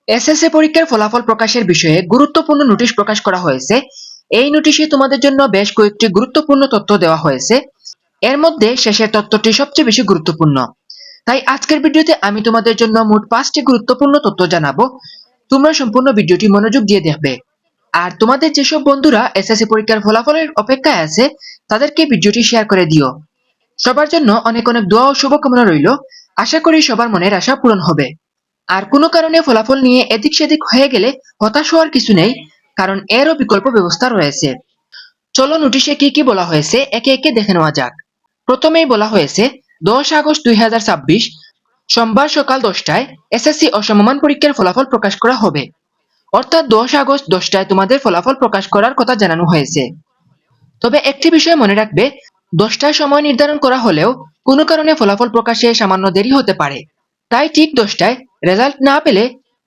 SSC পরীক্ষার ফলাফল প্রকাশের বিষয়ে গুরুত্বপূর্ণ নোটিশ প্রকাশ করা হয়েছে। এই নোটিশে তোমাদের জন্য বেশ কয়েকটি গুরুত্বপূর্ণ তথ্য দেওয়া হয়েছে। এর মধ্যে শেষের তথ্যটি সবচেয়ে বেশি গুরুত্বপূর্ণ। তাই আজকের ভিডিওতে আমি তোমাদের জন্য মোট 5টি গুরুত্বপূর্ণ তথ্য জানাবো। তোমরা সম্পূর্ণ ভিডিওটি মনোযোগ দিয়ে দেখবে। আর তোমাদের যেসব বন্ধুরা এসএসসি পরীক্ষার ফলাফলের অপেক্ষায় আছে তাদেরকে ভিডিওটি শেয়ার করে দিও। সবার জন্য অনেক অনেক দোয়া ও শুভকামনা রইল। আশা করি সবার মনের আশা পূরণ হবে। আর কোনো কারণে ফলাফল নিয়ে এদিক সেদিক হয়ে গেলে হতাশ হওয়ার কিছু নেই, কারণ এরও বিকল্প ব্যবস্থা রয়েছে। চলো নোটিশে কি কি বলা হয়েছে একে একে দেখে নেওয়া যাক। প্রথমেই বলা হয়েছে 10 আগস্ট 2026 সোমবার সকাল 10টায় এসএসসি ও সমমান পরীক্ষার ফলাফল প্রকাশ করা হবে। অর্থাৎ 10 আগস্ট 10টায় তোমাদের ফলাফল প্রকাশ করার কথা জানানো হয়েছে। তবে একটি বিষয় মনে রাখবে, 10টায় সময় নির্ধারণ করা হলেও কোনো কারণে ফলাফল প্রকাশে সামান্য দেরি হতে পারে। তাই ঠিক 10টায় রেজাল্ট না পেলে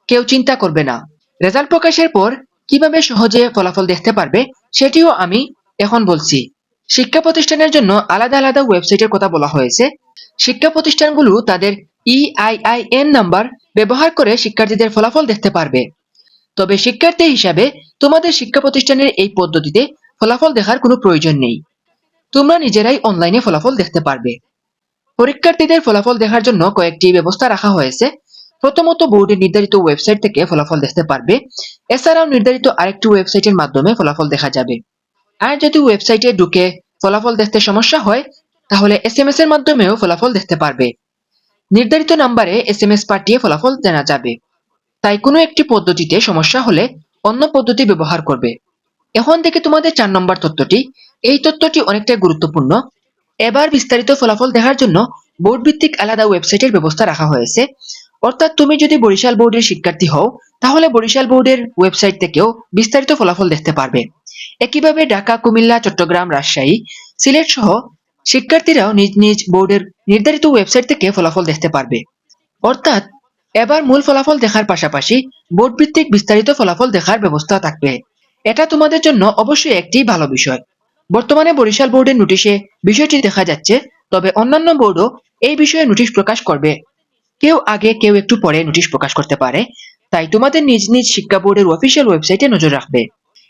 কেউ চিন্তা করবে না। রেজাল্ট প্রকাশের পর কিভাবে সহজে ফলাফল দেখতে পারবে সেটিও আমি এখন বলছি। শিক্ষা প্রতিষ্ঠানের জন্য আলাদা আলাদা ওয়েবসাইটের কথা বলা হয়েছে। শিক্ষা প্রতিষ্ঠানগুলো তাদের EIIN নাম্বার ব্যবহার করে শিক্ষার্থীদের ফলাফল দেখতে পারবে। তবে শিক্ষার্থী হিসাবে তোমাদের শিক্ষা প্রতিষ্ঠানের এই পদ্ধতিতে ফলাফল দেখার কোনো প্রয়োজন নেই। তোমরা নিজেরাই অনলাইনে ফলাফল দেখতে পারবে। পরীক্ষার্থীদের ফলাফল দেখার জন্য কয়েকটি ব্যবস্থা রাখা হয়েছে। প্রথমত, বোর্ডের নির্ধারিত ওয়েবসাইট থেকে ফলাফল দেখতে পারবে। এছাড়াও নির্ধারিত আরেকটি ওয়েবসাইটের মাধ্যমে ফলাফল দেখা যাবে। আর যদি ওয়েবসাইটে ঢুকে ফলাফল দেখতে সমস্যা হয় তাহলে SMS এর মাধ্যমেও ফলাফল দেখতে পারবে। নির্ধারিত নাম্বারে SMS পাঠিয়ে ফলাফল জানা যাবে। তাই কোনো একটি পদ্ধতিতে সমস্যা হলে অন্য পদ্ধতি ব্যবহার করবে। এখন থেকে তোমাদের 4 নম্বর তথ্যটি, এই তথ্যটি অনেকটাই গুরুত্বপূর্ণ। এবার বিস্তারিত ফলাফল দেখার জন্য বোর্ড ভিত্তিক আলাদা ওয়েবসাইটের ব্যবস্থা রাখা হয়েছে। অর্থাৎ তুমি যদি বরিশাল বোর্ডের শিক্ষার্থী হও তাহলে বরিশাল বোর্ডের ওয়েবসাইট থেকেও বিস্তারিত ফলাফল দেখতে পারবে। একইভাবে ঢাকা, কুমিল্লা, চট্টগ্রাম, রাজশাহী, সিলেট সহ শিক্ষার্থীরাও নিজ নিজ বোর্ডের নির্ধারিত ওয়েবসাইট থেকে ফলাফল দেখতে পারবে। অর্থাৎ এবার মূল ফলাফল দেখার পাশাপাশি বোর্ড ভিত্তিক বিস্তারিত ফলাফল দেখার ব্যবস্থা থাকবে। এটা তোমাদের জন্য অবশ্যই একটি ভালো বিষয়। বর্তমানে বরিশাল বোর্ডের নোটিশে বিষয়টি দেখা যাচ্ছে, তবে অন্যান্য বোর্ডও এই বিষয়ে নোটিশ প্রকাশ করবে। কেউ আগে কেউ একটু পরে নোটিশ প্রকাশ করতে পারে। তাই তোমাদের নিজ নিজ শিক্ষা বোর্ডের অফিসিয়াল ওয়েবসাইটে নজর রাখবে।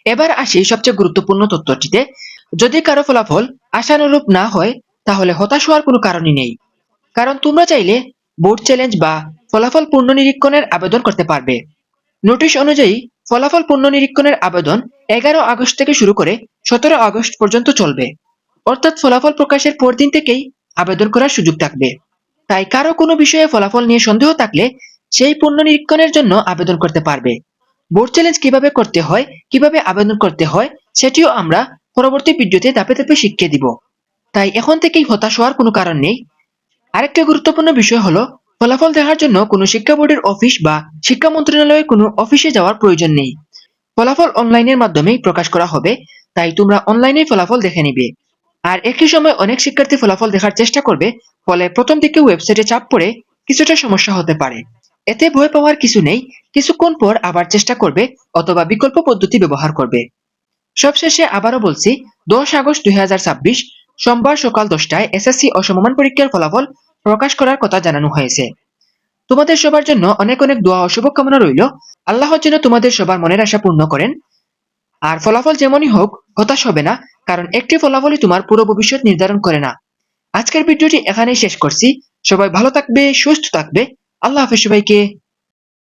এবার আসি সবচেয়ে গুরুত্বপূর্ণ তথ্যটিতে। যদি কারো ফলাফল আশানুরূপ না হয় তাহলে হতাশ হওয়ার কোনো কারণই নেই। কারণ তোমরা চাইলে বোর্ড চ্যালেঞ্জ বা ফলাফল পুনর্নিরীক্ষণের আবেদন করতে পারবে। নোটিশ অনুযায়ী ফলাফল পুনর্নিরীক্ষণের আবেদন 11 আগস্ট থেকে শুরু করে 17 আগস্ট পর্যন্ত চলবে। অর্থাৎ ফলাফল প্রকাশের পরদিন থেকেই আবেদন করার সুযোগ থাকবে। তাই কারো কোনো বিষয়ে ফলাফল নিয়ে সন্দেহ থাকলে সেই পুনর্নিরীক্ষণের জন্য আবেদন করতে পারবে। বোর্ড চ্যালেঞ্জ কিভাবে করতে হয়, কিভাবে আবেদন করতে হয় সেটিও আমরা পরবর্তী ভিডিওতে ধাপে ধাপে শিখিয়ে দিব। তাই এখন থেকেই হতাশ হওয়ার কোনো কারণ নেই। আরেকটা গুরুত্বপূর্ণ বিষয় হলো, ফলাফল দেখার জন্য কোনো শিক্ষা বোর্ডের অফিস বা শিক্ষা মন্ত্রণালয়ের কোনো অফিসে যাওয়ার প্রয়োজন নেই। ফলাফল অনলাইনের মাধ্যমেই প্রকাশ করা হবে। তাই তোমরা অনলাইনে ফলাফল দেখে নিবে। আর একই সময় অনেক শিক্ষার্থী ফলাফল দেখার চেষ্টা করবে, ফলে প্রথম দিকে ওয়েবসাইটে চাপ পড়ে কিছুটা সমস্যা হতে পারে। এতে ভয় পাওয়ার কিছু নেই। কিছুক্ষণ পর আবার চেষ্টা করবে অথবা বিকল্প পদ্ধতি ব্যবহার করবে। সবশেষে আবারও বলছি, 10 আগস্ট 2026 সোমবার সকাল 10টায় এসএসসি ও সমমান পরীক্ষার ফলাফল প্রকাশ করার কথা জানানো হয়েছে। তোমাদের সবার জন্য অনেক অনেক দোয়া ও শুভকামনা রইল। আল্লাহ যেন তোমাদের সবার মনের আশা পূর্ণ করেন। আর ফলাফল যেমনই হোক, হতাশ হবে না, কারণ একটি ফলাফলই তোমার পুরো ভবিষ্যৎ নির্ধারণ করে না। আজকের ভিডিওটি এখানেই শেষ করছি। সবাই ভালো থাকবে, সুস্থ থাকবে। আল্লাহ হাফেজ সবাইকে।